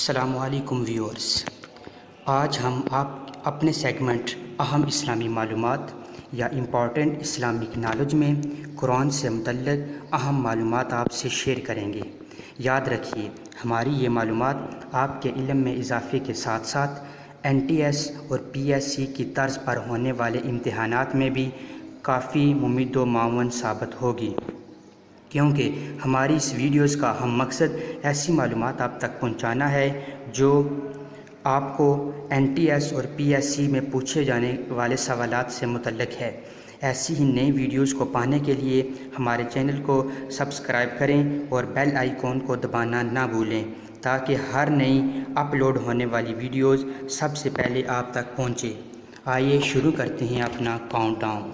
السلام علیکم ویورز، آج ہم اپنے سیگمنٹ اہم اسلامی معلومات یا امپورٹنٹ اسلامک نالج میں قرآن سے متعلق اہم معلومات آپ سے شیئر کریں گے۔ یاد رکھیے، ہماری یہ معلومات آپ کے علم میں اضافے کے ساتھ ساتھ NTS اور PSC کی طرز پر ہونے والے امتحانات میں بھی کافی مفید و معاون ثابت ہوگی، کیونکہ ہماری اس ویڈیوز کا اہم مقصد ایسی معلومات آپ تک پہنچانا ہے جو آپ کو NTS اور PSC میں پوچھے جانے والے سوالات سے متعلق ہے۔ ایسی ہی نئی ویڈیوز کو پانے کے لیے ہمارے چینل کو سبسکرائب کریں اور بیل آئیکن کو دبانا نہ بھولیں تاکہ ہر نئی اپلوڈ ہونے والی ویڈیوز سب سے پہلے آپ تک پہنچے۔ آئیے شروع کرتے ہیں اپنا کاؤنٹ ڈاؤن۔